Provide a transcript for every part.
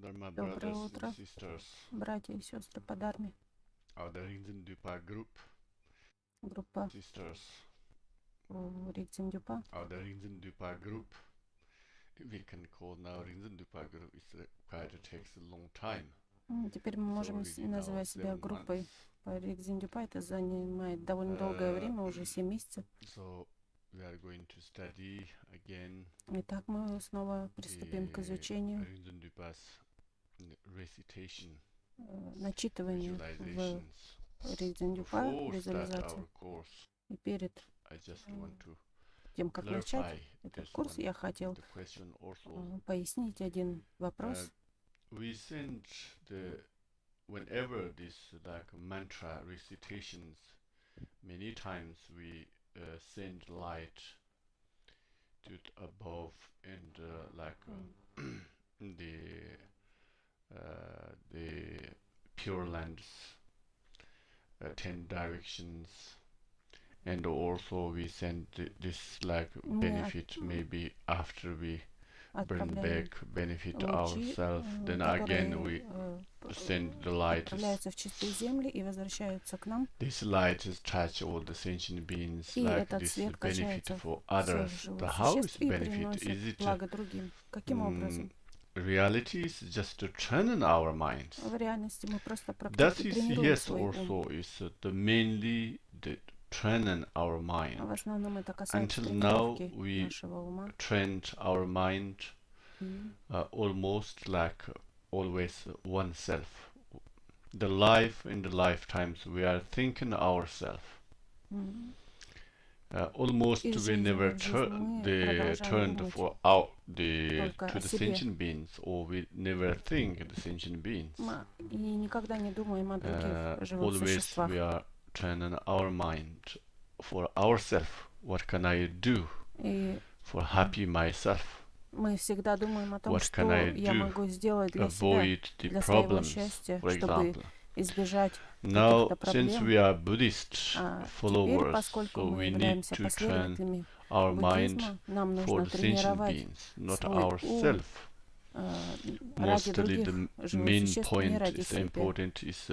Доброе утро, братья и сестры по Дарме. Rigdzin Dupa group Группа sisters. Rigdzin Dupa. Rigdzin Dupa group. We can call now Rigdzin Dupa group. It takes a long time. Теперь мы можем называть себя группой по Rigdzin Dupa. Это занимает довольно долгое время, уже 7 месяцев. So we are going to study again. Итак, мы снова приступим к изучению Rigdzin Dupa's recitation. Начитыванию в Rigdzin Dupa, визуализации. И перед тем, как начать этот курс, я хотел пояснить один вопрос. We send whenever this mantra recitations, many times we send light to above and the Pure Lands, 10 directions, and also we send this benefit maybe after we bring back benefit ourselves, then again we send the light. This light is touch all the sentient beings, this benefit for others. The how is benefit? Is it reality is just to train our minds. That is yes also is the mainly the train our mind. Until now we trained our mind almost like always oneself. The life in the lifetimes we are thinking ourselves. Almost we never turned for out to the sentient beings, or we never think the sentient beings. Always we are training our mind for ourselves. What can I do for happy myself? What can I do to avoid the problems, for example? Now, since we are Buddhist followers, so we need to train our mind for the sentient beings, not ourselves. Mostly the main point is important is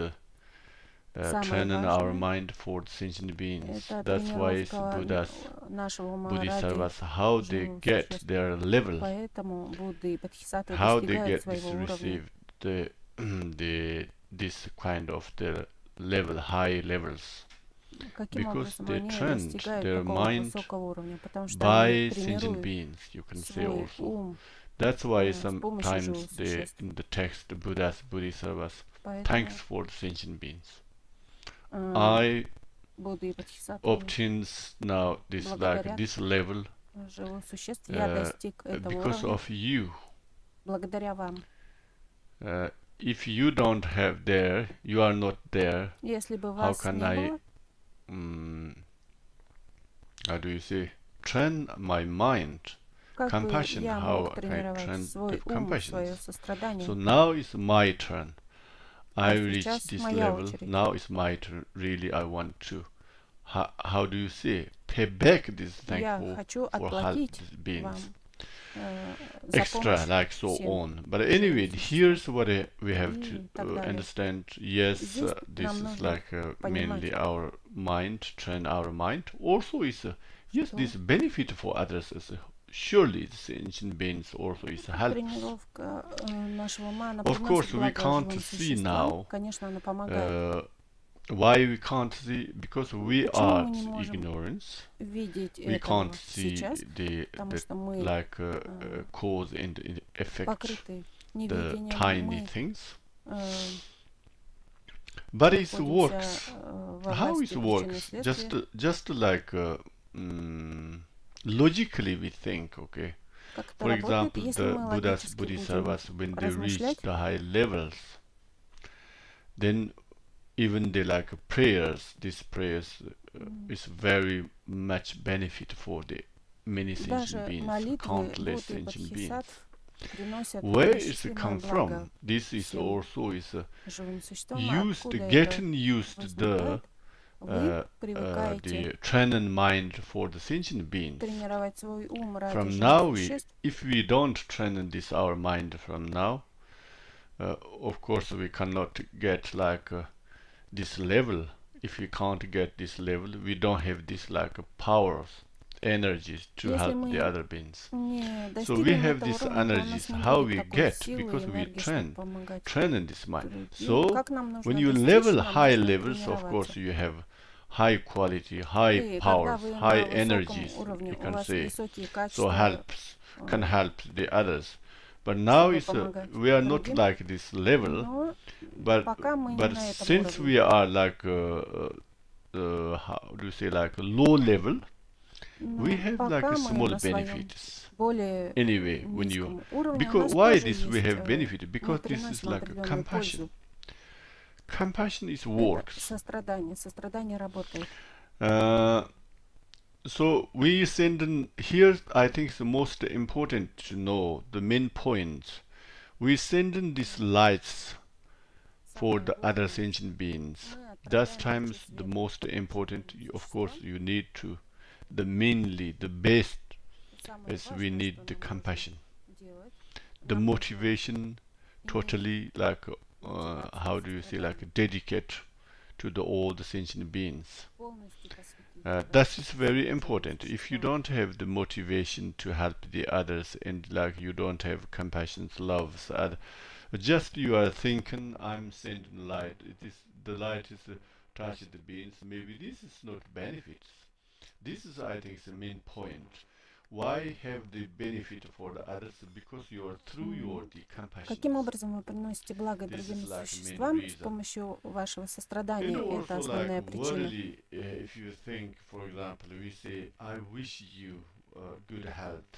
training our mind for the sentient beings. That's why Buddhas, Bodhisattvas, how they get their level, how they get this received this kind of the level, high levels, because they trained their mind by sentient beings, you can say also. That's why sometimes in the text the Buddhas, Bodhisattvas, thanks for the sentient beings. I obtains now this this level because of you. If you don't have there, you are not there. How can I, how do you say, train my mind? Compassion, how can I train the compassion? So now is my turn. I reached this level. Now is my turn. Really, I want to. How do you say? Pay back this thankful for help beings. Extra, like so on. But anyway, here's what we have to understand. Yes, this is mainly our mind, train our mind. Also is yes, this benefit for others is surely the sentient beings also is help. Of course, we can't see now. Why we can't see? Because we are ignorance. We can't see the cause and effect, the tiny things. But it works. How it works? Just like logically we think. Okay. For example, the Buddhas, Bodhisattvas, when they reach the high levels, then even the prayers, these prayers is very much benefit for the many sentient beings, countless sentient beings. Where is it come from? This is also getting used the training mind for the sentient beings. From now, if we don't train this our mind from now, of course, we cannot get like this level. If we can't get this level, we don't have this like powers, energies to help the other beings. So we have these energies. How we get? Because we train in this mind. So when you level high levels, of course, you have high quality, high powers, high energies, you can say. So can help the others. But now we are not like this level, but since we are like how do you say, like low level, we have like a small benefits. Anyway, when you, because why this we have benefit? Because this is like a compassion. Compassion is works. So we send in here, I think it's the most important to know the main points. We send in these lights for the other sentient beings. That times the most important, of course, you need to, the mainly, the best is we need the compassion. The motivation totally like, how do you say, like dedicate to all the sentient beings. That is very important. If you don't have the motivation to help the others and like you don't have compassion, love, just you are thinking, I'm sending light. It is the light is touching the beings. Maybe this is not benefits. This is, I think, the main point. Why have the benefit for the others? Because you are through your compassion. Каким образом вы приносите благо другим существам с помощью вашего сострадания? Это основная причина. If you think, for example, we say, I wish you good health.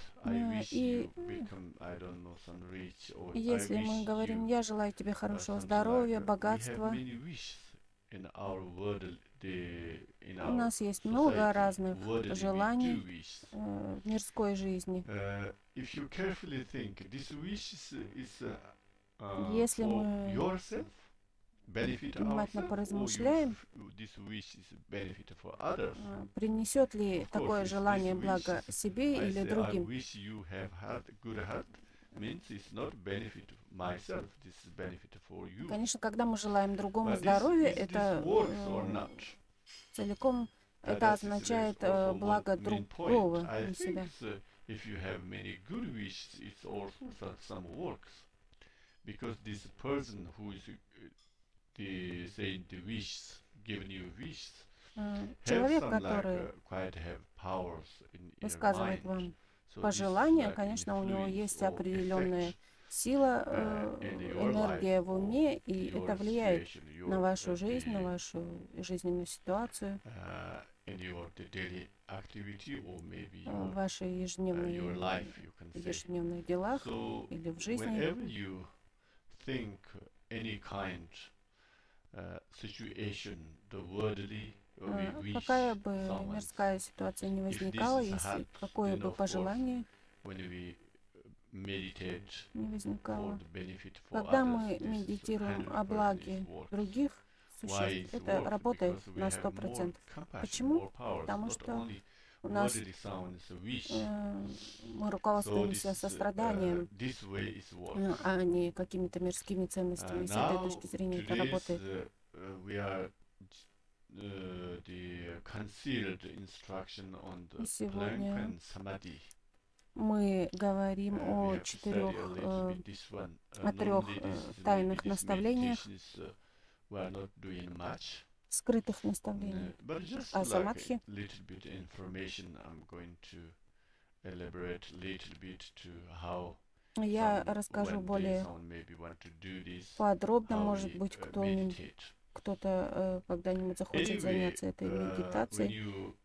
Если мы говорим, я желаю тебе хорошего здоровья, богатства, у нас есть много разных желаний в мирской жизни. Если мы внимательно поразмышляем, принесет ли такое желание благо себе или другим. Конечно, когда мы желаем другому здоровья, это целиком это означает благо другого, не себя. Because this person who is saying the wishes, giving you wishes, человек, который высказывает вам пожелания, конечно, у него есть определенная сила, энергия в уме, и это влияет на вашу жизнь, на вашу жизненную ситуацию, в ваших ежедневных делах или в жизни. Какая бы мирская ситуация не возникала, если какое бы пожелание не возникало, когда мы медитируем о благе других существ, это работает на 100%. Почему? Потому что у нас мы руководствуемся состраданием, а не какими-то мирскими ценностями. С этой точки зрения это работает. И сегодня мы говорим о трех тайных наставлениях, скрытых наставлениях о самадхи. Я расскажу более подробно, может быть, кто-то когда-нибудь захочет заняться этой медитацией.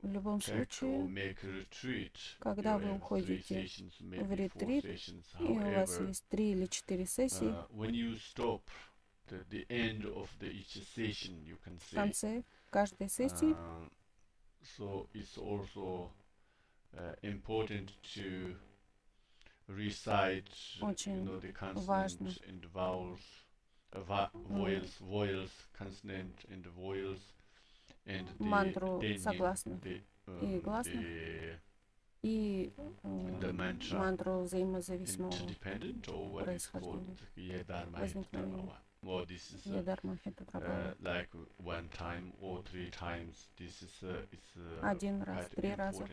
В любом случае, когда вы уходите в ретрит, и у вас есть 3 или 4 сессии, в конце каждой сессии очень важно мантру согласных и гласных и мантру взаимозависимого происхождения, возникновения. Едарма это прабхава. Один раз, 3 раза.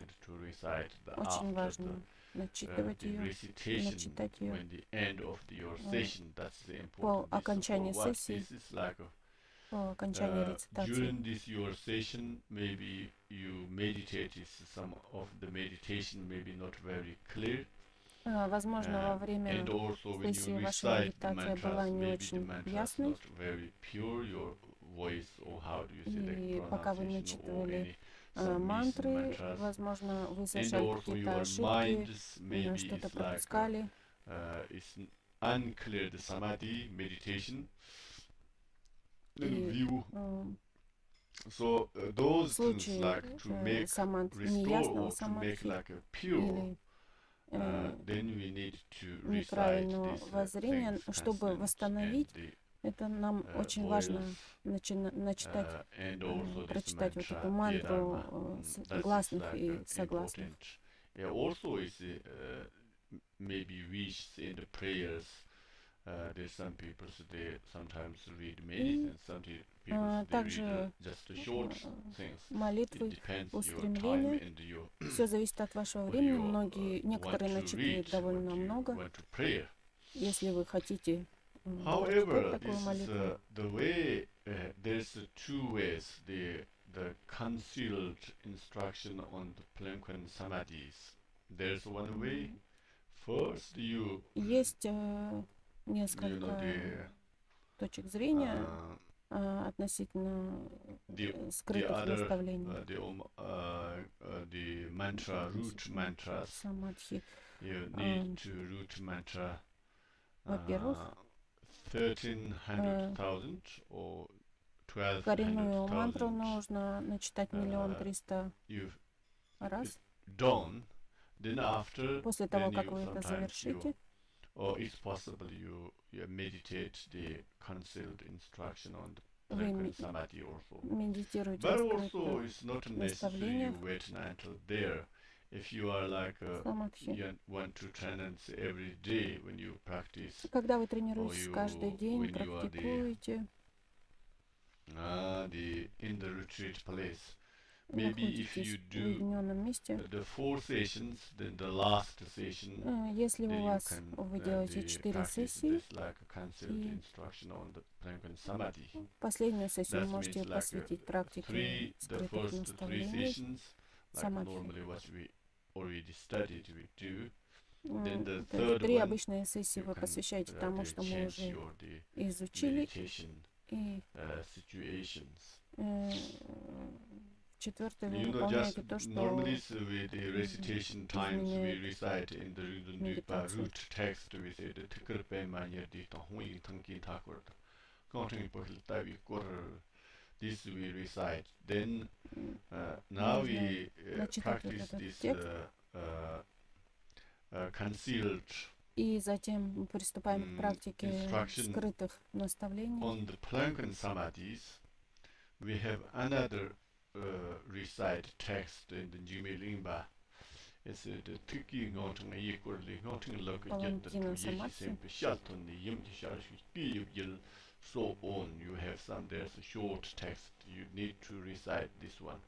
Очень важно начитывать ее, начитать ее по окончании сессии, по окончании рецитации. Возможно, во время сессии ваша медитация была не очень ясной, и пока вы начитывали мантры, возможно, вы совершали какие-то ошибки, что-то пропускали. В случае неясного самадхи или неправильного воззрения, чтобы восстановить, это нам очень важно начитать, прочитать вот эту мантру гласных и согласных. И также молитвы, устремления, все зависит от вашего времени. Некоторые начитывают довольно много. Если вы хотите прочитать такую молитву, есть несколько точек зрения относительно скрытых наставлений. Самадхи. Во-первых, коренную мантру нужно начитать 1 300 000 раз. После того, как вы это завершите, вы медитируете о скрытых наставлениях самадхи. Когда вы тренируетесь каждый день, практикуете, находитесь в уединенном месте. Если вы делаете 4 сессии, и последнюю сессию вы можете посвятить практике скрытых наставлений самадхи. 3 обычные сессии вы посвящаете тому, что мы уже изучили, и 4-й вы выполняете то, что изменяет медитацию. Нужно начитать вот этот текст. И затем мы приступаем к практике скрытых наставлений. Recite text in the Jimilimba. It's the Tiki Noting a Equal Noting Look at the Simple Shelton, the Yim so on. You have some, there's a short text. You need to recite this one.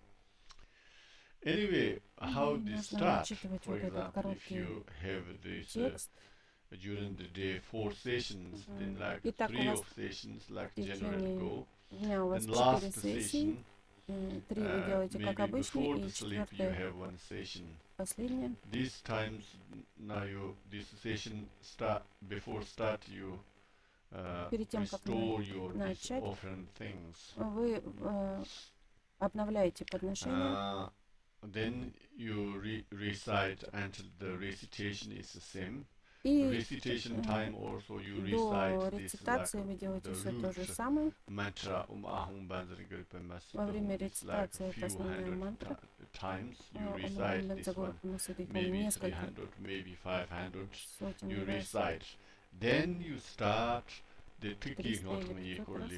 Anyway, how this starts, for example, if you have this during the day 4 sessions, then like 3 of sessions, like generally go, then last session, 3 вы делаете как обычно, и 4-я последняя. These times, now this session start, before start you перед тем, как начать, things. Вы обновляете подношения. Then you recite until the recitation is the same. И recitation time also you до рецитации вы делаете все то же самое. Во время рецитации это основная мантра. Nесколько сотен раз. Then you start 300 или 500 раз.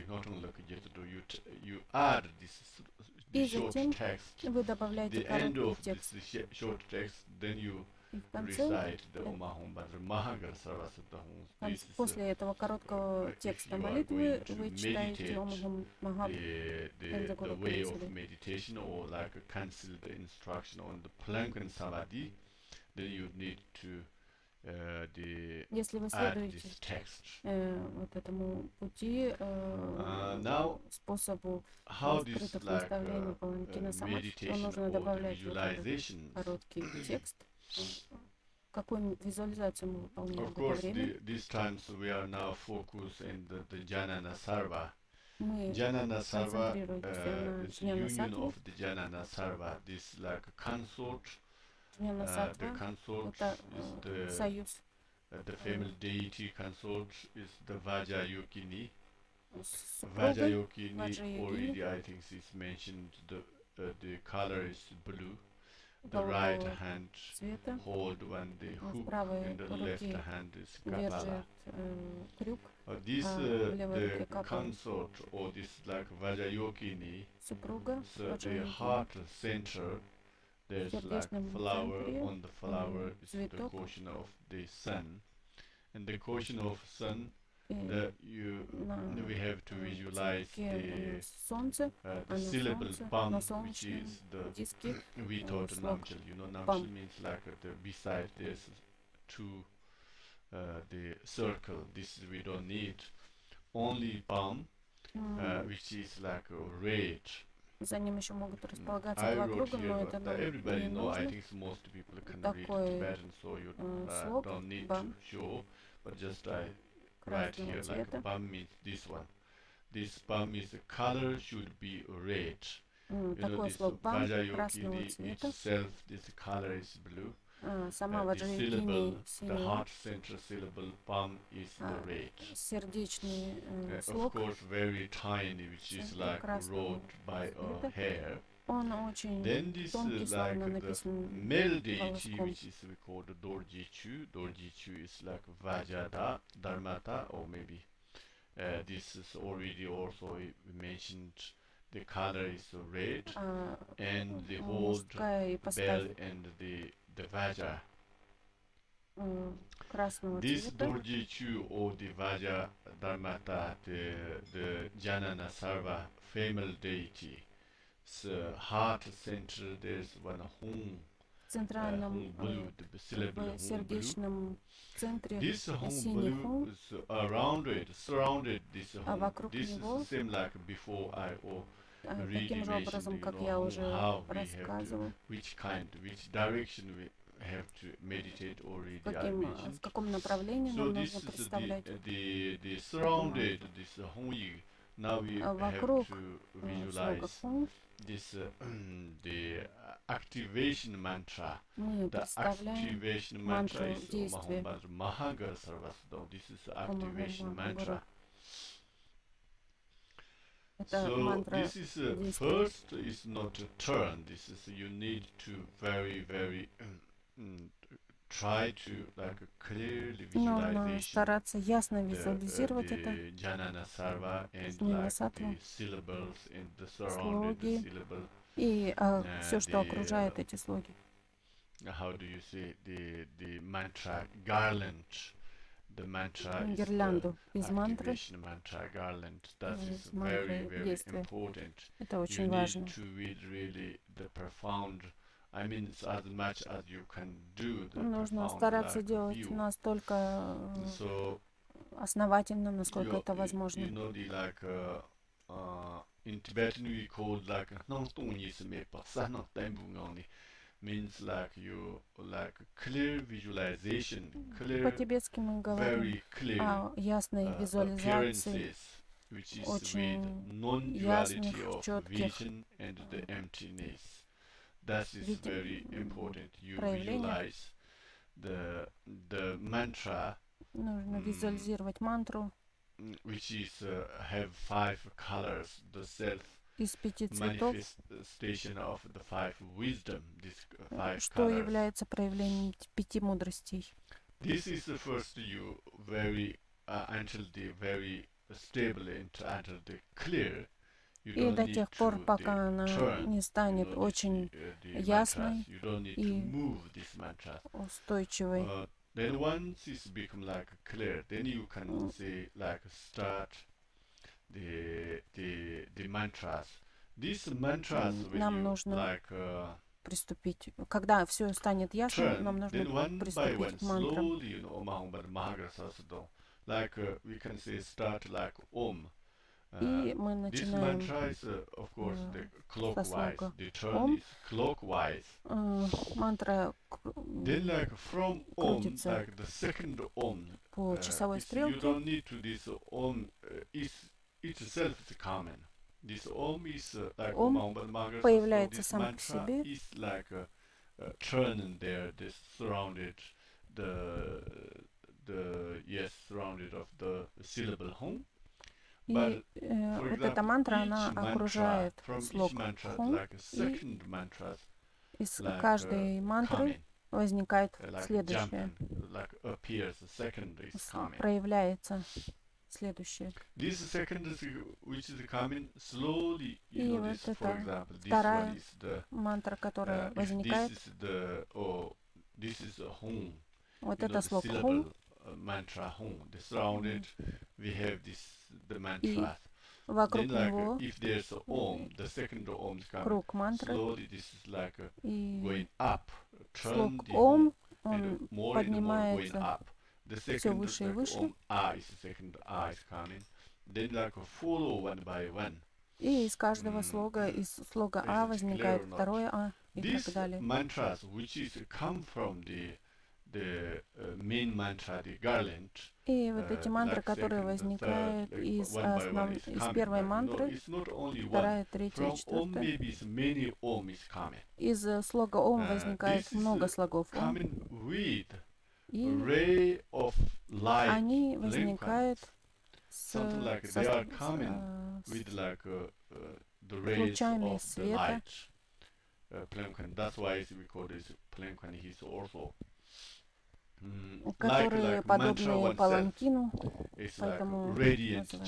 И затем вы добавляете короткий текст. И в конце, после этого короткого текста молитвы, вы читаете Ом Махаб Энзагуру Курицели. Если вы следуете вот этому пути, способу скрытых наставлений Паланкина Самадхи, то нужно добавлять вот этот короткий текст. Какую визуализацию мы выполняем в это время? Мы концентрируемся на Джняна Сарве. Джняна Сатва — это союз. The female deity consort is the Vajrayogini. Vajrayogini, already I think is mentioned. The color is blue. The right hand hold one the hook, and the left hand is kapala. This consort or this like Vajrayogini, the heart center. There's like flower, on the flower is the caution of the sun. And the caution of sun, we have to visualize the syllable pam, which is the we taught namchal. You know, namchal means like beside there's two the circle. This we don't need. Only pam, which is like red. За ним еще могут располагаться два круга, но это нам не нужно. Такой слог, бам, красного цвета. Такой слог бам, красного цвета. Сама Ваджрайогини синяя. Сердечный слог красного цвета. Он очень тонкий, словно написан волоском. This is already also mentioned. The color is red, and the whole bell and the Vajra. This Dorjichu or the Vajra Dharmata, the Janana Sarva female deity, heart center, there's one home. В центральном сердечном центре синий хум, а вокруг него, таким же образом, как я уже рассказывал, в каком направлении нам нужно представлять. Вокруг слога хум мы представляем мантру действия. Это мантра действия. First is not a turn. This is you need to very try to like clearly visualize. Нужно стараться ясно визуализировать это. Слоги и все, что окружает эти слоги. How do you say the mantra garland? The mantra гирлянду из мантры. Mantra garland. That is very important. Это очень важно. To read really the profound. I mean, as much as you can do. Нужно стараться делать настолько основательно, насколько это возможно. You know, like in Tibetan we call like means like you like clear visualization, clear, по-тибетски мы говорим о ясной визуализации, очень ясных, четких проявлениях. Нужно визуализировать мантру, which is have 5 colors, the self из 5 цветов, что colors. Является проявлением 5 мудростей. This is the first you very until the very stable until the clear. И до тех пор, пока она не станет очень ясной и устойчивой. Then once it's become like clear, then you can say like start the mantras. These mantras нам нужно приступить. Когда все станет ясно, нам нужно приступить к мантрам. Like we can say start like Om. И мы начинаем со слога Ом. Мантра крутится по часовой стрелке. Ом появляется сам по себе. И вот эта мантра, она окружает слог Хом, и из каждой мантры возникает следующее, проявляется следующее. И вот это вторая мантра, которая возникает, вот это слог Хом, и вокруг него круг мантры, и слог Ом, он поднимается все выше и выше, и из каждого слога, из слога А возникает второе А, и так далее. И вот эти мантры, которые возникают из первой мантры, вторая, третья, четвертая, из слога Ом возникает много слогов Ом, и они возникают с лучами света, которые подобны паланкину, поэтому называется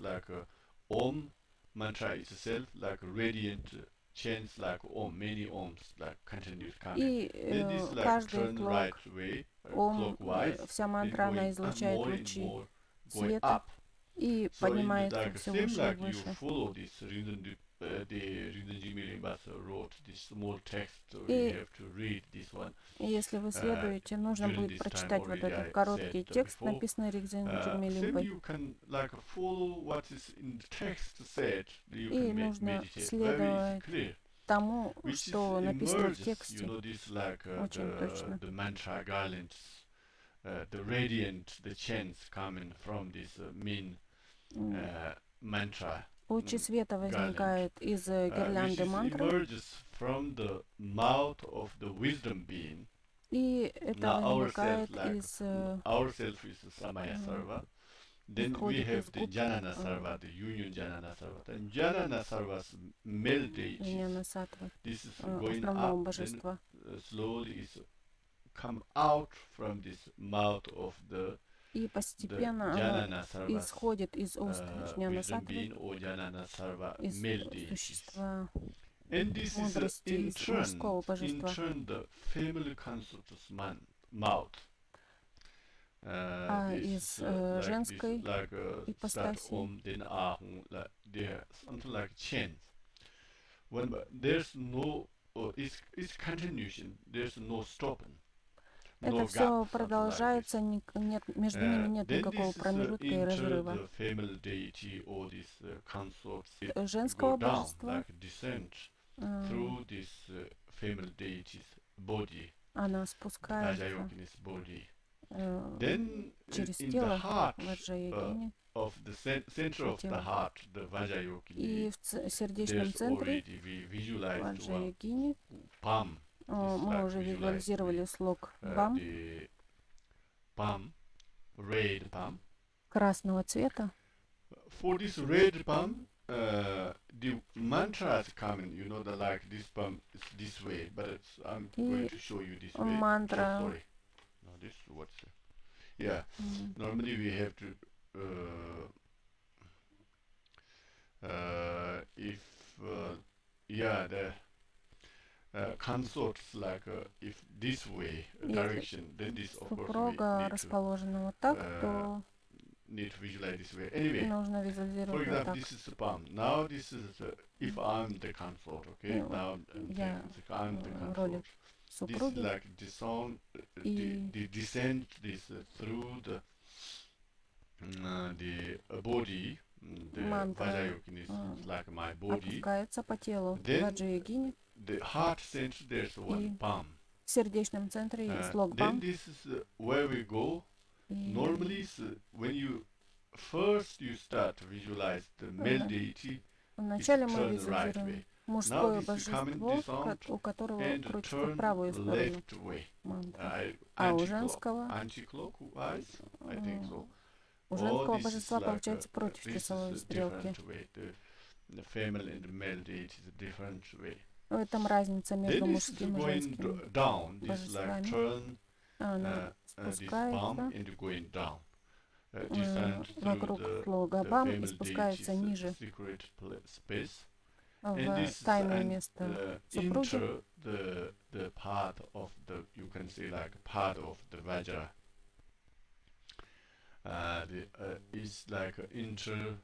так. И каждый слог Ом, вся мантра, она излучает лучи света и поднимается все выше и выше. И если вы следуете, нужно будет прочитать вот этот короткий текст, написанный Rigdzin Dupa. И нужно следовать тому, что написано в тексте, очень точно. Лучи света возникают из гирлянды мантры, и это возникает из исходит из губ Джняна Саттвы, основного божества. И постепенно оно исходит из уст Джняна Саттвы, из существа мудрости, из мужского божества. А из женской ипостаси это все продолжается, нет, между ними нет никакого промежутка и разрыва. Женского божества она спускается через тело Ваджраягини, и в сердечном центре Ваджраягини мы уже визуализировали слог Бам, красного цвета. The mantra is coming, you know, that like this palm is this way, but I'm going to show you this way. Мантра. Oh, sorry. No, this what's Yeah. Normally we have to if yeah the consorts like if this way direction, then this of course we супруга расположена вот так, то need to visualize this way. Anyway, нужно for визуализировать вот example, так. this is the palm. Now this is if I'm the consort, okay? Now Я I'm the в роли consort. This is супруги, like the descent this through the body. The мантра Vajrayogin is like my body. опускается по телу Then Ваджра-йогини, the heart center there's one palm. в сердечном центре есть лог Then пам. this is where we go. Normally, when you first you start to visualize the male deity, Вначале мы turn the right визуализируем way. мужское Now this is coming божество, this out у которого and крутится в turn правую сторону left way. мантра. А у женского Anti-clockwise, I think so. У Or женского this is божества like получается против this часовой is a стрелки. different way. The female and the male deity is a different way. В этом разница между Then this is мужским и going женским down. This is like божествами. turn Она this palm спускается and going down. Descend through вокруг слога the бам и female спускается deity's ниже secret space. в And this тайное and место супруги. enter the part of the, you can say like part of the Vajra. It's like enter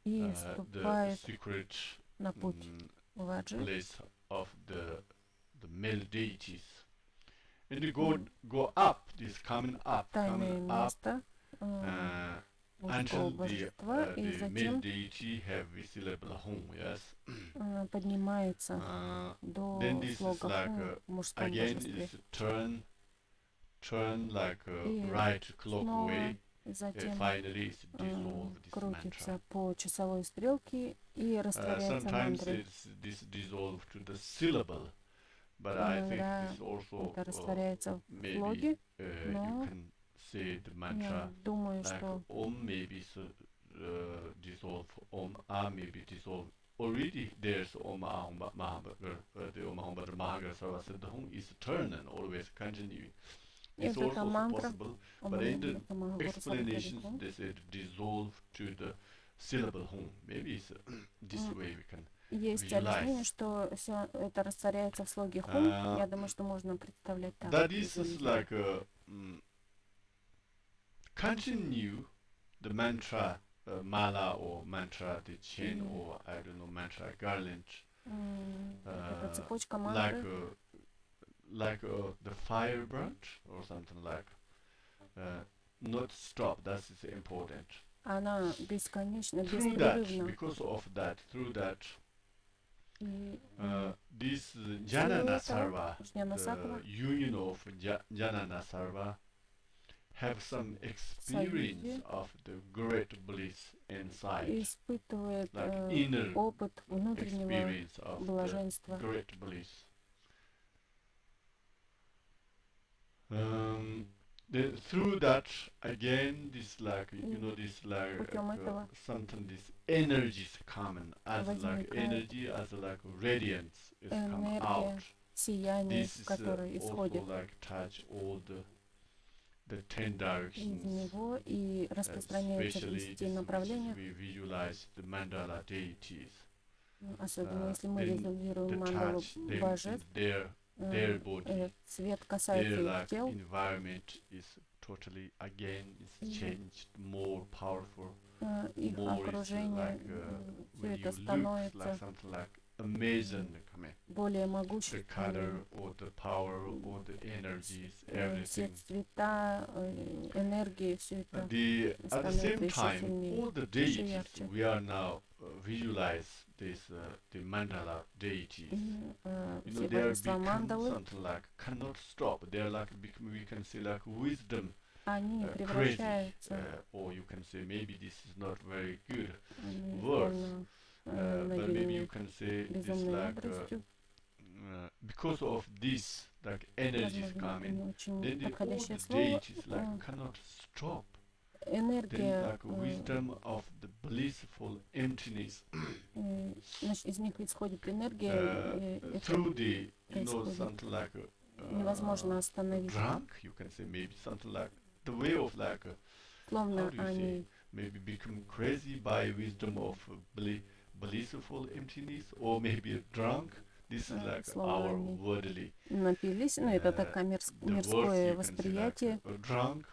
И the вступает secret на путь Ваджи. place of the male deities. And you go up, this coming up Тайное место until мужского the божества, и male затем deity have visible home, yes. поднимается до Then this is слога like хум в мужском again божестве. is turn like И right clock снова way. затем Finally it's dissolve this крутится mantra. по часовой стрелке и растворяется Sometimes мантрой. it's this dissolve to the syllable, but I think Иногда this also это растворяется в maybe слоге, you но can say the я mantra думаю, like что Om maybe dissolve Om maybe dissolve. Already there's Om Mahabhagavata, the Om Mahabhagavata Sarvasiddham is turning always continuing. It's вот эта also мантра, possible, but in the explanations they said dissolve to the syllable home. Maybe it's this way we can есть visualize. объяснение, что все это растворяется в слоге хум. Я думаю, что можно представлять так. That is like continue the mantra mala or mantra the chain or I don't know mantra garland. Это цепочка Like мантры. like the fire branch or something like not stop. That is important. Она бесконечно, Through that, беспрерывно. because of that, through that, И this Janana этого, Sarva, Jnana Sarva, the union of Janana Sarva, have some experience Союзе of the great bliss inside, испытывает like inner опыт внутреннего experience of the блаженства. great bliss. Through that, again, this like this like Путем этого something this energy is coming as like возникает energy as like radiance is coming out. энергия, сияние, This is которое also исходит like touch all the 10 из directions. него и распространяется в Especially 10 this, направлениях, we visualize the mandala deities. особенно если мы Then визуализируем the мандалу touch them божеств. their body. Этот цвет Their касается их like тел, environment is totally again is changed, more powerful. их More is окружение, like все when you это look становится like something like amazing, более the могущественным. color or the power or the energies, Все everything. цвета, энергии, все это At the становится same еще time, сильнее, all the еще deities ярче. we are now visualize this the mandala deities. Все They are божества become мандалы, something like cannot stop. They are like we can say like wisdom они crazy, превращаются or you can say maybe this is not very good они words, довольно but maybe you наделены can say this безумной like мудростью. because of this like energy is Возможно, coming, не очень then all подходящее the слово. deities like cannot stop. Then Энергия, like wisdom of the blissful emptiness значит, из них исходит энергия, и through это the происходит. something like Невозможно остановить. drunk, you can say maybe something like the way of like, how словно do you say, они maybe become crazy by wisdom of blissful emptiness, or maybe drunk. This is like словно our они worldly. напились, ну это такое The words мирское you can say like восприятие, drunk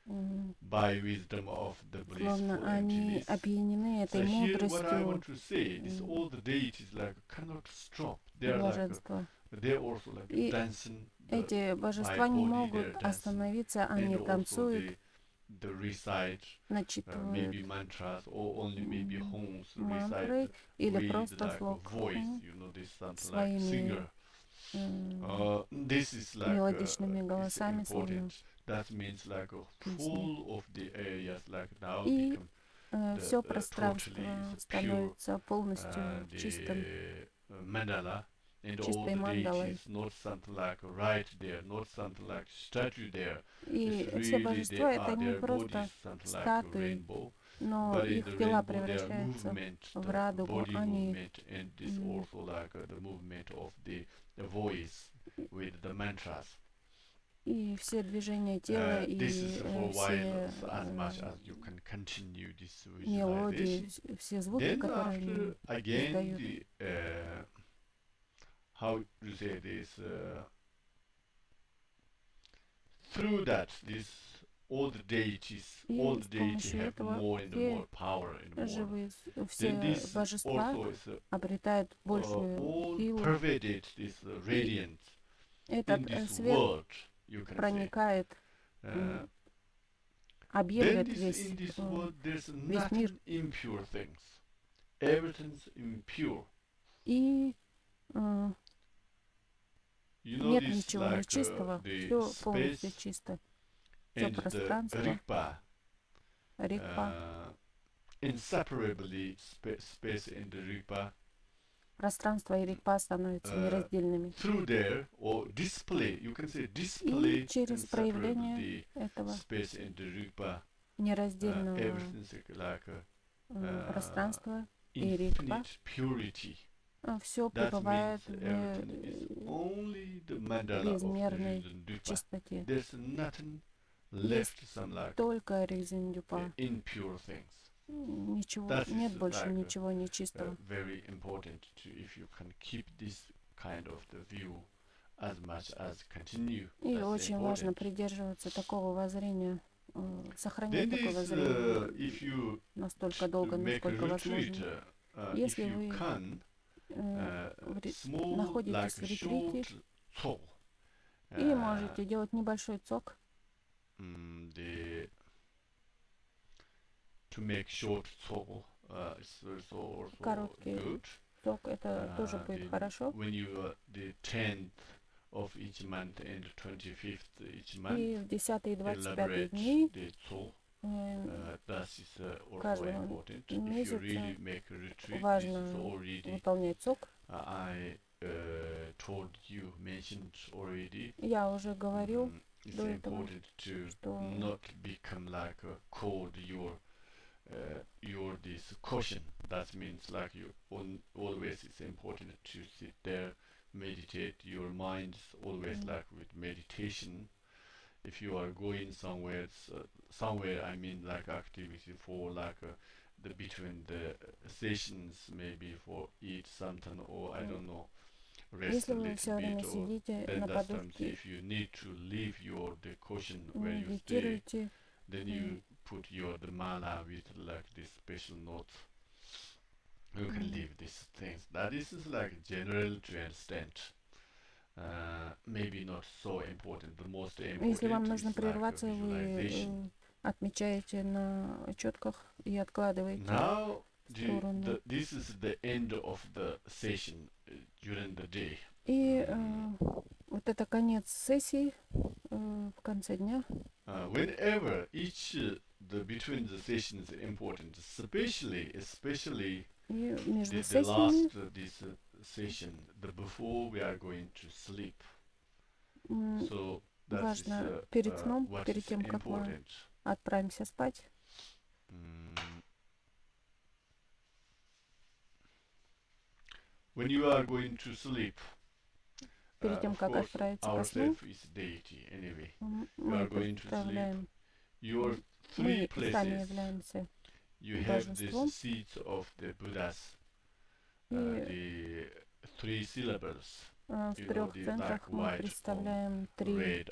by wisdom of the словно blissful они emptiness. опьянены So этой here what I мудростью want to say, this all the deities like cannot stop. They are like блаженства. they're also like И dancing. эти By божества не body могут they're dancing, остановиться, and они also танцуют, they recite начитывают maybe mantras or only maybe homes мантры recite или with просто like a слог voice, you know, this something like своими singer. This is like мелодичными is голосами, словно important. That means like песни. full of the areas like now И become все пространство totally становится pure полностью чистым, the mandala. And all чистой the мандалой. deities, not something like right there, not something like statue there. И It's все really божества they это are не their просто bodies, something like a статуи, rainbow. но But in их the тела rainbow, there are превращаются movement, в the радугу, body они movement, and this also like the movement of the voice with the mantras. и все движения тела, и This is for a while, все as much as you can continue this мелодии, visualization. все звуки, Then которые они after again издают. the how to say this through that this all the deities И all с the deities помощью have этого more and все more power and more. живые, Then все this божества also is обретают большую all силу. pervaded this radiance in Этот this свет world, you can say. проникает, Then объемлет this, весь, in this world there's весь мир. nothing impure things. Everything's impure. И You know нет this ничего like нечистого, the все полностью space чисто. Все and the пространство, Rigpa, рикпа, inseparably space and the Rigpa пространство и рикпа становятся нераздельными. through there or display, you can say display И через проявление inseparably этого space and the Rigpa, нераздельного everything's like пространства и рикпа, infinite purity. все That пребывает means everything is only the mandala of the безмерной Rigdzin Dupa. чистоте. There's nothing Есть left, some like только Rigdzin Dupa. impure things. Ничего, That is нет больше like ничего нечистого. very important to if you can keep this kind of the view as much as continue. И That's очень важно important. придерживаться такого воззрения, сохранять Then такое this, воззрение if you настолько долго, make a насколько retreat, возможно. if Если you вы can, small находитесь like в a ретрите short talk, и можете делать небольшой цок, to make short talk is also короткий good. цок, это тоже будет хорошо. When you the 10th of each month and 25th each И month, в 10 и 25 elaborate дни the talk. That is also каждого important. If you месяца really make a retreat, this is важно already выполнять цок. I told you, mentioned already. Я уже говорил It's до этого, important to что not become like a cold your this caution. That means like you always it's important to sit there, meditate. Your mind always like with meditation. If you are going somewhere, somewhere I mean like activity for like the between the sessions, maybe for eat something or I don't know, rest если a вы все little время bit. Or сидите then на that times подушке, if you need to leave your the caution where you stay, медитируйте, then you put your the mala with like this special note. You can leave these things. That is like general to understand. Maybe not so important. The most important если вам is нужно like прерваться, visualization. вы отмечаете на четках и откладываете Now в сторону. this is the end of the session during the day. И вот это конец сессии в конце дня. Whenever each the between the sessions important, especially И между the сессиями last this session, the before we are going to sleep. So that is важно перед сном, what перед is тем, как мы important. отправимся спать, When you are going to sleep, перед тем, of как course, отправиться ко сну, ourself is deity anyway. You мы are going to sleep. представляем your Мы three сами places, являемся you have this божеством. seeds of the Buddhas, И the three syllables, в you know, трех the центрах like мы white, представляем три red,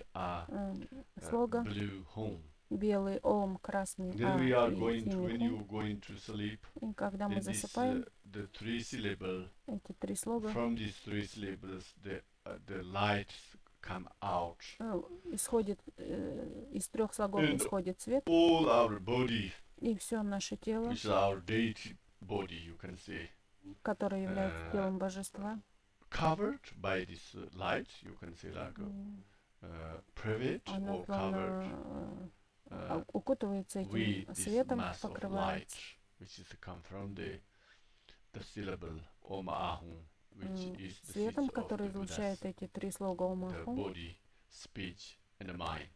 слога. blue, home. Белый ом, красный Then а we are и going to, синий when хум. you going to sleep, И когда мы then this, засыпаем, the three syllable, эти три слога from these three syllables, the lights come out. Исходит из трех слогов And исходит свет, all our body, и все наше тело, which is our deity body, you can say, которое является телом божества, covered by this light, you can say like private оно or covered укутывается этим with this светом, mass of light, покрывается which is come from the syllable Om Ahum, which is the светом, seeds of который the Buddhas, излучает эти три слога Ом the Ахум, body, speech, and the mind.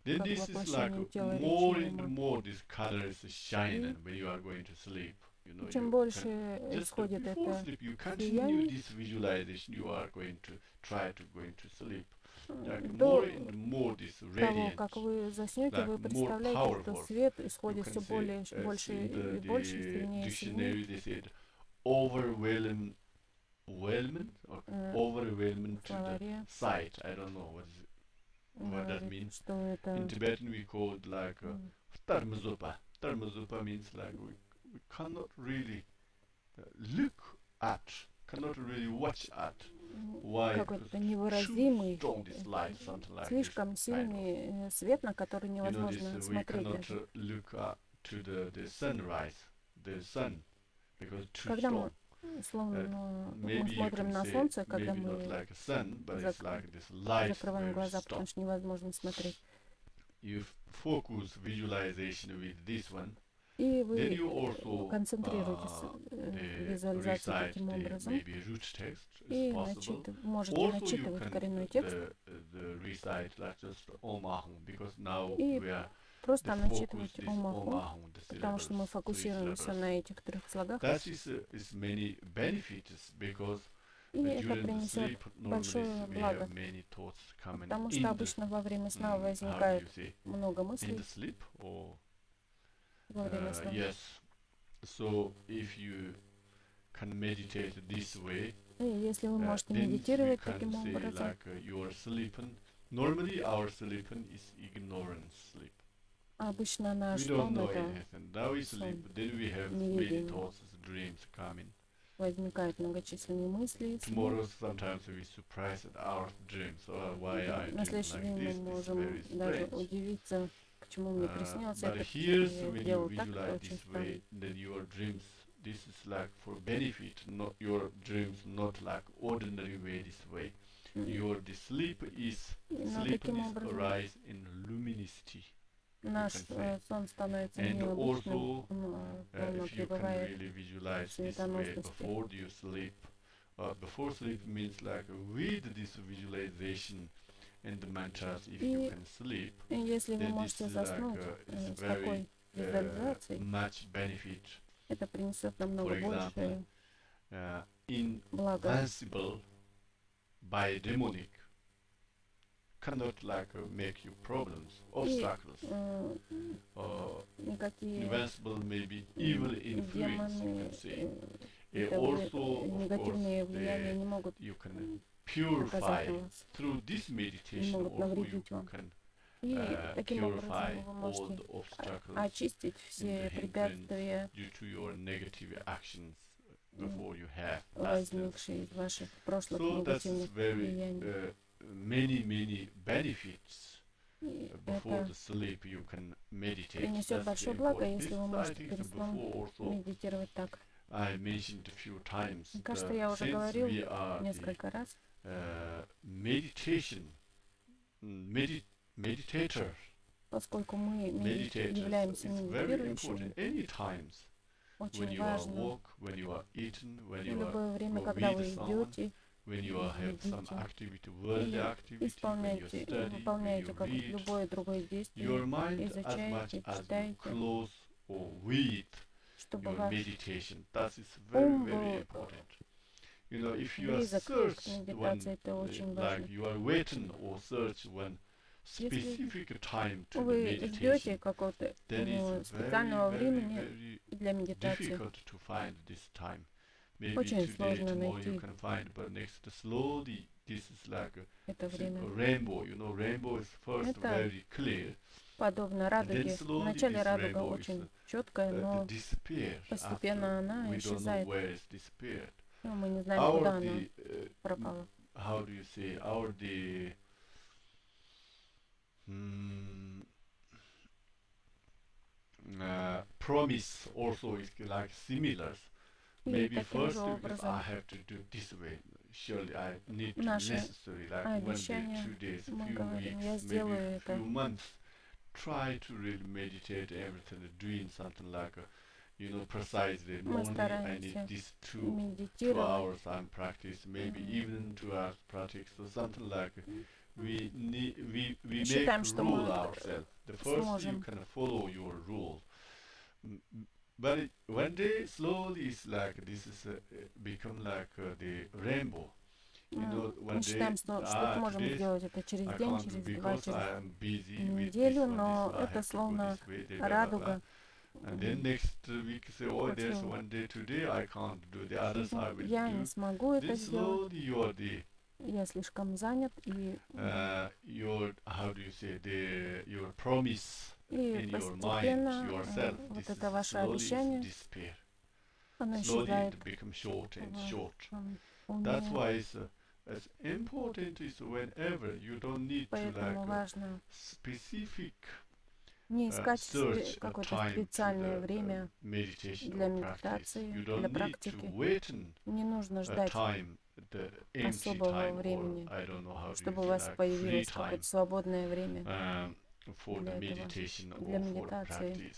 Then как this is like воплощение тела, more речи и and ума. more this color is shining when you are going to sleep. You know, Чем you больше can just исходит before это sleep, you continue сияние, this visualization. You are going to try to going to sleep. Like до more and more this того, radiant, как вы заснете, like вы more представляете, что powerful. свет You исходит can все say, больше in и больше, the сильнее и сильнее. dictionary they said overwhelming, or overwhelming В to the словаре sight. I don't know what that means. что In это Tibetan we call it like Tarmazupa. Tarmazupa means like we cannot really look at, cannot really watch at. Why? какой-то Too невыразимый, strong this light, something like this. слишком Kind of. сильный свет, на который You know, невозможно this we смотреть cannot даже. look to the sunrise, the sun, because too Когда strong. мы, словно мы Maybe you смотрим can на say солнце, когда maybe not мы like a sun, but it's like this light закрываем very глаза, strong. потому что невозможно смотреть. You focus visualization with this one. И Then вы you also концентрируетесь в визуализации recite таким образом. maybe root text И is possible. можете Also you начитывать can коренной текст the recite like just Om Ahum, because now и we are просто the начитывать focus this Ом Om Ахум, Ahum, the потому что мы syllables, three фокусируемся syllables. на этих трех слогах. That is many benefits, because И это during the принесет sleep normally большое we благо, have many thoughts coming потому in что обычно во время сна how do возникает you say, много in мыслей the sleep or во время сна. yes. So if you can meditate this way, И если вы можете then we медитировать can таким say образом, like you are sleeping. Normally our sleeping is ignorance sleep. обычно наш We don't сон know это anything. Now we сон sleep. Then we have many неведения. thoughts, dreams coming. Возникают многочисленные мысли. Tomorrow sometimes we surprised at our dreams. So why I На dream следующий like день мы this? It's можем very даже strange. удивиться, почему мне приснился But это, here's почему when я you делал так, это visualize очень this странно. way, then your dreams, this is like for benefit, not your dreams, not like ordinary way this way. Your the sleep is Но sleep таким is образом arise in luminosity. наш can say. сон становится And необычным, also, он if you can пребывает really visualize this way светоносности. before you sleep, before sleep means like with this visualization and the mantras, if you И can sleep, если вы then this можете is заснуть is с такой very визуализацией, much benefit. это принесет намного For example, больше блага. invincible by demonic cannot like make you problems, obstacles. Никакие Invincible may be evil influence, you can say. Also, of негативные course, влияния не могут you can оказать purify на вас, through this не meditation. могут Also, you навредить вам. can И таким purify образом вы all можете the obstacles очистить and все the hindrance препятствия, due to your negative actions before you have past tense. возникшие из ваших прошлых So that's негативных very влияний. many benefits. И Before это the sleep you can meditate. принесет That's большое very благо, important. если This, вы I можете think, перед сном before also медитировать так. I mentioned a few times. Мне кажется, я уже говорил We are несколько раз, meditation meditator. поскольку мы Meditators. являемся It's very медитирующими, important. Any times when очень you are важно, walk, when you are eating, when и you are любое время, go когда with вы someone, идете, when you are have some едите, activity, worldly или activity, when you исполняете, study, when выполняете you как read, любое другое действие, your mind as much изучаете, as you читаете, close or with чтобы your ваш meditation. That is very, ум very был important. You know, if you are близок к searched one, медитации, это очень like важно. you are waiting or search one Если вы ждете какого-то специального времени для медитации, очень сложно найти это время. Это подобно радуге. Вначале радуга очень четкая, но постепенно она исчезает. Но мы не знаем, куда она пропала. Promise also is like similar. Maybe first I have to do this way. Surely I need to necessary like 1 day, 2 days, a few weeks, maybe a few months. Try to really meditate everything, doing something like precisely. Morning I need this 2 hours I'm practice, maybe even 2 hours practice or something like. We make rule ourselves. The first you can follow your rule. But one day slowly it's like this is become like the rainbow. Мы считаем, что можем сделать это через день, через 2, через неделю, но это словно радуга. Я не смогу это сделать. Я слишком занят, и постепенно вот это ваше обещание, оно исчезает. Поэтому важно не искать себе какое-то специальное время для медитации, для практики. Не нужно ждать особого времени, чтобы у вас появилось какое-то свободное время для медитации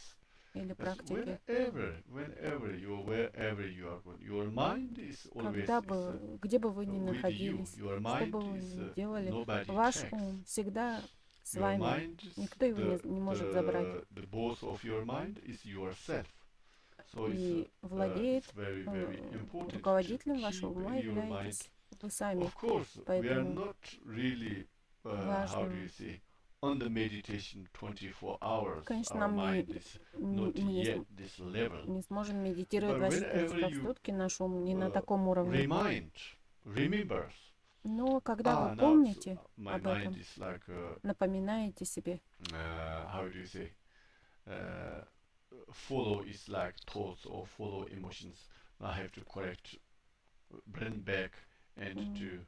или практики. Где бы вы ни находились, что бы вы ни делали, ваш ум всегда с вами. Никто его не может забрать. И владеет, руководителем вашего ума являетесь вы сами. Поэтому важно. Конечно, мы не сможем медитировать 24 часа в сутки, наш ум не на таком уровне. Но когда вы помните об этом, напоминаете себе, follow is like thoughts or follow emotions. I have to correct, bring back, and to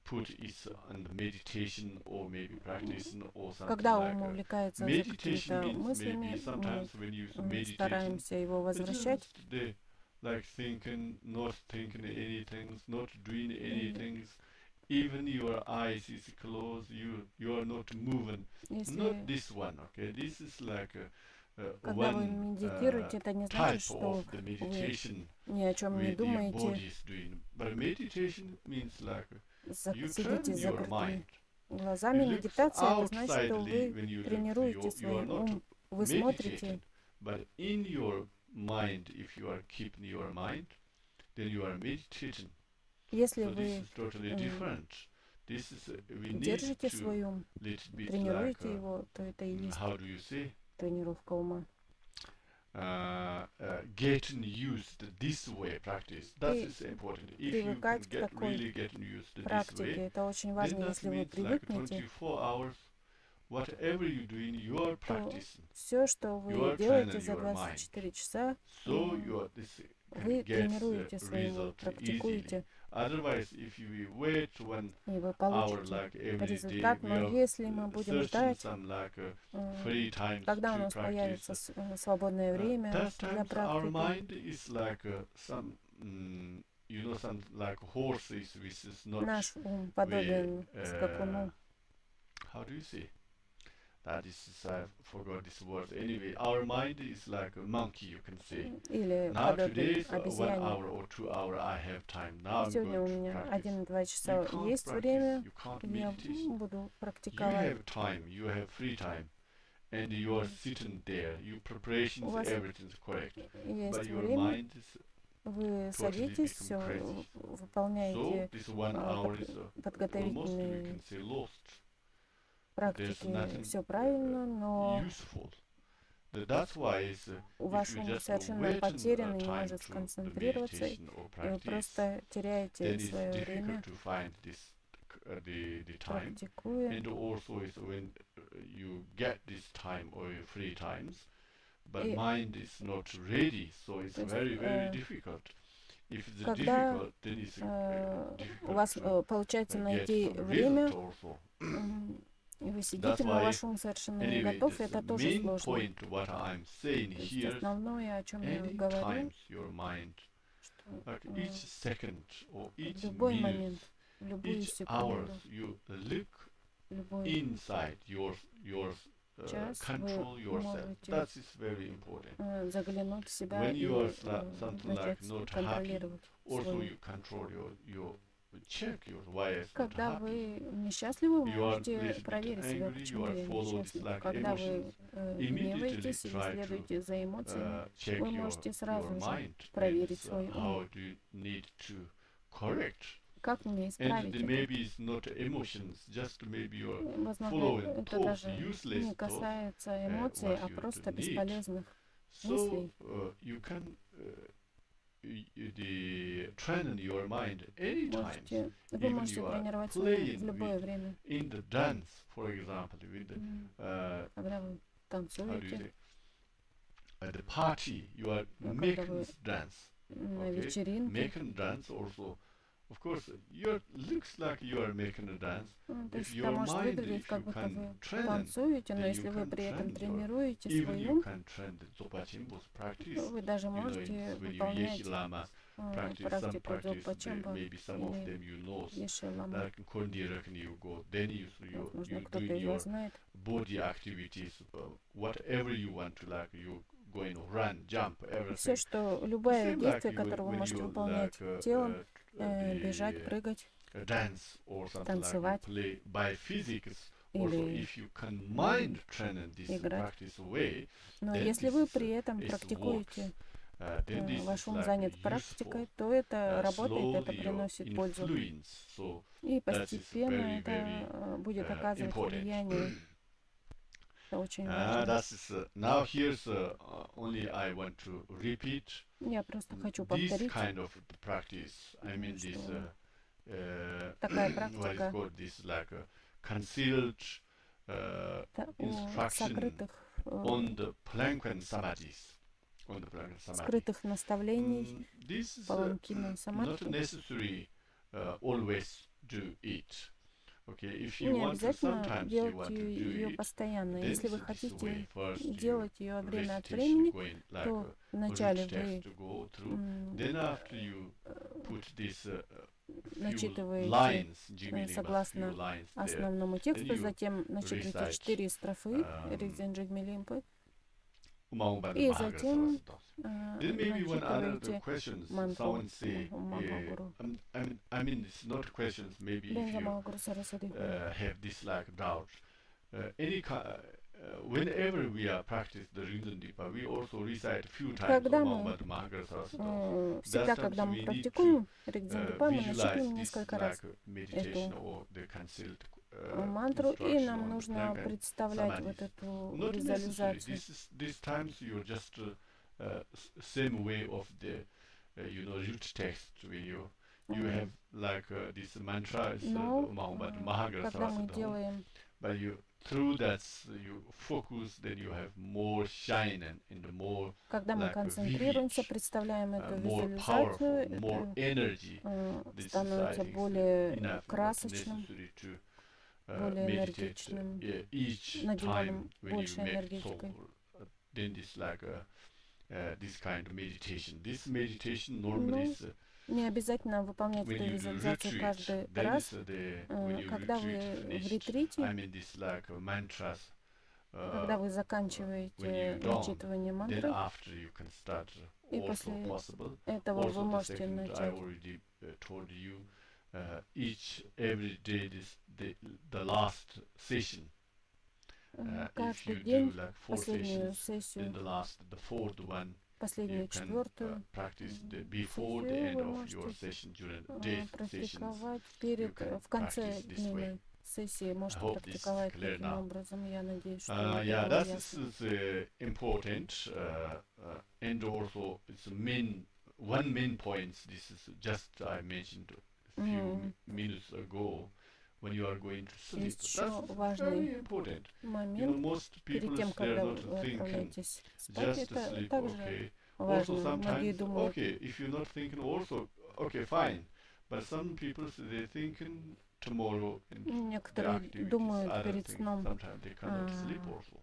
put it on the meditation or maybe practicing or something. Когда ум увлекается какими-то мыслями, мы стараемся его возвращать. Like thinking, not thinking anything, not doing anything. Even your eyes is closed, you are not moving. Not this one, okay? This is like когда вы медитируете, это не значит, что вы ни о чем не думаете. Сидите с закрытыми глазами. Медитация — это значит, что вы тренируете свой ум, вы смотрите. Если вы держите свой ум, тренируете его, то это и есть тренировка ума. Getting used this way practice. That is important. If you can get really getting used to this way, это очень важно, если вы привыкнете. Whatever you doing, you are practicing. Все, что вы делаете за 24 часа, вы тренируете свою, практикуете. И вы получите результат, но если мы будем ждать, когда у нас появится свободное время для практики, наш ум подобен скакуну. That is, I forgot this word. Anyway, our mind is like a monkey, you can say. Now today, 1 hour or 2 hours, I have time. Now I'm Сегодня у going to меня practice. 1-2 часа есть время, я буду You практиковать. have time, you have free time, and you are sitting there. Your preparations, everything is correct, but your mind is Вы садитесь, все выполняете подготовительные практике все правильно, но ваш ум совершенно потерян и не может сконцентрироваться, и вы просто теряете свое время, практикуя. Когда у вас получается найти время, и вы сидите, но ваш ум совершенно не готов, и это тоже сложно. То есть основное, о чем я говорю, что в любой момент, в любую секунду, в любой час вы можете заглянуть в себя и начать контролировать свой. Когда вы несчастливы, вы можете проверить себя, почему я несчастлив. Когда вы гневаетесь или следуете за эмоциями, вы можете сразу же проверить свой ум. Как мне исправить это? Возможно, это даже не касается эмоций, а просто бесполезных мыслей. Вы можете тренировать свой ум в любое время. Когда вы танцуете, когда вы на вечеринке. То есть это может выглядеть, как будто вы танцуете, но если вы при этом тренируете свой ум, вы даже можете выполнять практику дзопачемба или еши лама. Возможно, кто-то из вас знает. Все, что любое действие, которое вы можете выполнять телом, бежать, прыгать, танцевать или играть. Но если вы при этом практикуете, ваш ум занят практикой, то это работает, это приносит пользу. И постепенно это будет оказывать влияние. Это очень важно. Я просто хочу повторить, что такая практика о скрытых наставлений, паланкина самадхи. Не обязательно делать ее постоянно. Если вы хотите делать ее время от времени, то вначале вы начитываете согласно основному тексту, затем начитываете 4 строфы Rigdzin Dupa, и затем начитываете мантру Махагуру. Бензамагуру Сарасвати. Когда мы всегда, когда мы практикуем Rigdzin Dupa, мы начитываем несколько раз эту мантру, и нам нужно представлять вот эту визуализацию. Но когда мы делаем когда мы концентрируемся, представляем эту визуализацию, это становится более красочным, более энергичным, наделенным большей энергетикой. Не обязательно выполнять эту визуализацию каждый раз. Когда вы в ретрите, когда вы заканчиваете начитывание мантры, и после этого вы можете начать каждый день последнюю сессию, последнюю четвертую сессию вы можете практиковать в конце дневной сессии можете практиковать таким образом. Я надеюсь, что это Yeah, было that ясно. is important. And also, it's one main point. This is just I mentioned a few minutes ago. When you are going to sleep, Еще that's важный very important. момент Most перед people тем, they're когда not вы thinking отправляетесь спать, just to это sleep. также Okay. Also, важно. Многие sometimes думают, okay, if you're not thinking, also okay, fine. But some people they thinking tomorrow and the некоторые activities, думают other перед things. сном Sometimes they cannot sleep also.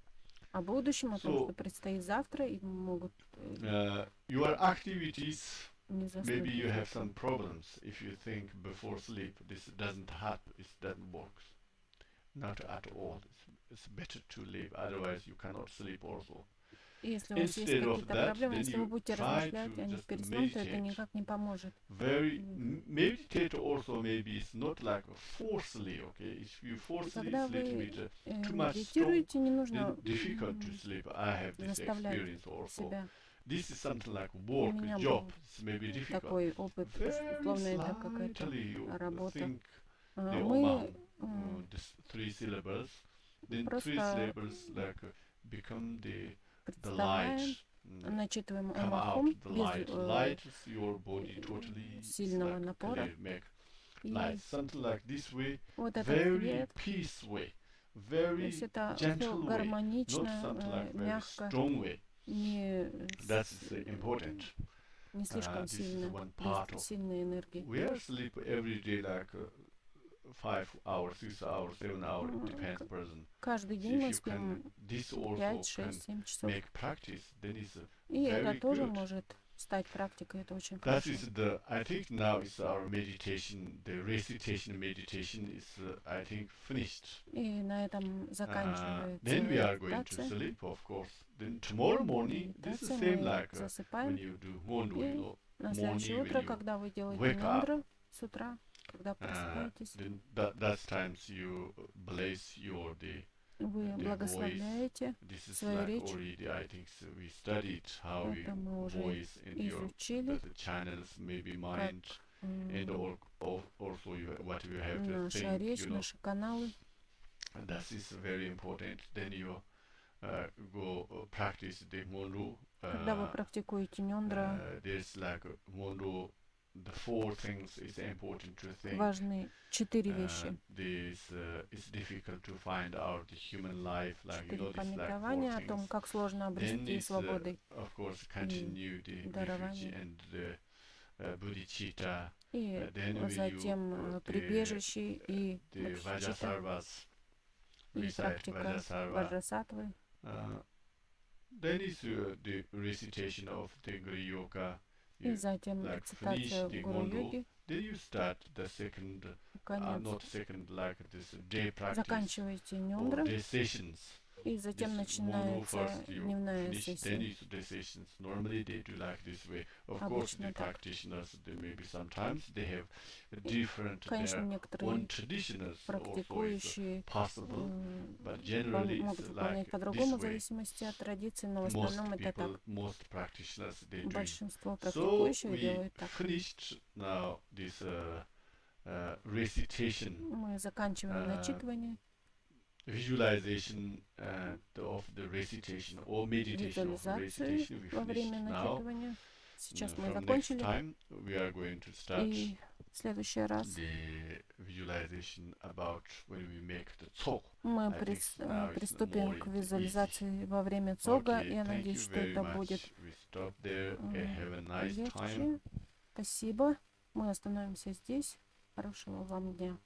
о будущем, о том, So, что предстоит завтра, и могут your activities, не maybe you заснуть. have some problems if you think before sleep this doesn't happen, it doesn't work. Not at all. It's better to live, otherwise you cannot sleep also. Если у вас есть Instead of какие-то that, проблемы, then если вы you будете try размышлять to о них just перед сном, то это meditate. никак не поможет. Meditate also maybe it's not like forcefully, okay? If you forcefully Когда sleep вы with too much strong, медитируете, не нужно then difficult to sleep. I have this заставлять experience also. себя. This is something like У work, меня job. был It's maybe difficult. такой опыт, Very словно это какая-то slightly you работа. think the Мы amount, this 3 syllables, then 3 просто syllables like become the представляем, light. начитываем Come умахом out the без light is your body totally сильного like напора. clear, make И light. Something like this way, вот этот very свет, peace way, то very есть это gentle way, not гармонично, something like very мягко, strong way. не That's important. не слишком This is сильно, one part без of. сильной энергии. We are sleep every day like 5 hours, 6 hours, 7 hours, it depends person. Каждый If день мы you can, спим this also 5, can 6, 7 часов. make practice, then it's И это very тоже good. может стать практикой, это очень That хорошо. is the. I think now is our meditation. The recitation meditation is. I think finished. И на этом заканчивается Then we are going to медитация. sleep, of course. Then tomorrow morning, this is Медитация, same мы like when засыпаем. you do mondu, you know, На следующее morning утро, when you когда вы делаете wake up. нундру, с утра, когда просыпаетесь, Then that's times you bless your вы the благословляете voice. This is свою like речь. already. I think so we studied how Это мы your уже voice and your изучили, the channels, maybe mind. And also what you have to наша think, речь, you know, наши каналы. that is very important. Then you go practice the mondu. Когда вы практикуете нюндра, There's like mondu. The 4 things is important to think. важны 4 вещи. This it's difficult to find out the human life, like you 4 know, this like 4 пометования о том, things. как сложно Then обрести it's свободой of course continue the refuge дарование. and the bodhicitta. И затем прибежище и бодхичитта, и практика ваджрасаттвы. Then is the recitation of the Guru Yoga. И затем рецитация гуру-йоги. Then you start the second, not second, like this day practice Заканчиваете or нюндра, day sessions. и затем начинается дневная Then сессия. is the sessions. Normally they do like this way. Of course, the practitioners, they maybe sometimes they have different Конечно, their own некоторые traditions. Also, практикующие it's possible, but generally могут it's выполнять like по-другому, в this way. зависимости от традиции, но в Most основном это people, так. most practitioners, they do. Большинство So практикующих we делают так. finished now this recitation, Мы заканчиваем начитывание, visualization of the recitation or meditation of визуализацию recitation. We во время finished now. начитывания. Сейчас мы From next закончили, time we are going to start и в следующий раз the visualization about when we make the tsog. мы I think now it's приступим more к easy. визуализации во время цога. Okay, Я thank надеюсь, you что very это much. будет We stop there. Have a nice time. легче. Спасибо. Мы остановимся здесь. Хорошего вам дня.